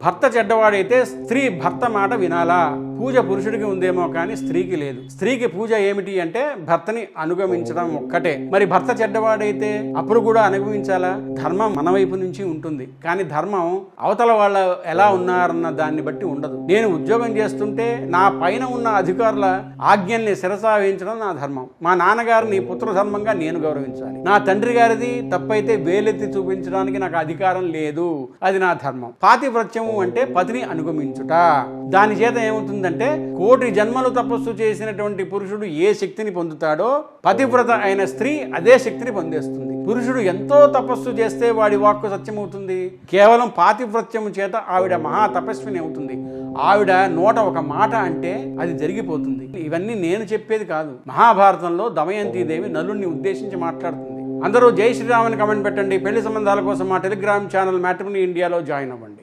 భర్త చెడ్డవాడైతే స్త్రీ భర్త మాట వినాలా? పూజ పురుషుడికి ఉందేమో కానీ స్త్రీకి లేదు. స్త్రీకి పూజ ఏమిటి అంటే భర్తని అనుగమించడం ఒక్కటే. మరి భర్త చెడ్డవాడైతే అప్పుడు కూడా అనుగమించాలా? ధర్మం మన వైపు నుంచి ఉంటుంది, కానీ ధర్మం అవతల వాళ్ళ ఎలా ఉన్నారన్న దాన్ని బట్టి ఉండదు. నేను ఉద్యోగం చేస్తుంటే నా పైన ఉన్న అధికారుల ఆజ్ఞల్ని శిరసావహించడం నా ధర్మం. మా నాన్నగారిని పుత్రధర్మంగా నేను గౌరవించాలి. నా తండ్రి గారిది తప్పైతే వేలెత్తి చూపించడానికి నాకు అధికారం లేదు, అది నా ధర్మం. పాతివ్రత్యము అంటే పతిని అనుగమించుట. దాని చేత ఏమవుతుందంటే కోటి జన్మలు తపస్సు చేసినటువంటి పురుషుడు ఏ శక్తిని పొందుతాడో పతివ్రత అయిన స్త్రీ అదే శక్తిని పొందేస్తుంది. పురుషుడు ఎంతో తపస్సు చేస్తే వాడి వాక్కు సత్యమవుతుంది. కేవలం పాతివ్రత్యము చేత ఆవిడ మహా తపస్విని అవుతుంది. ఆవిడ నోట ఒక మాట అంటే అది జరిగిపోతుంది. ఇవన్నీ నేను చెప్పేది కాదు. మహాభారతంలో దమయంతీదేవి నలుణ్ణి ఉద్దేశించి మాట్లాడుతుంది. అందరూ జై శ్రీరామని కమెంట్ పెట్టండి. పెళ్లి సంబంధాల కోసం మా టెలిగ్రామ్ ఛానల్ మ్యాట్రిమోనీ ఇండియాలో జాయిన్ అవ్వండి.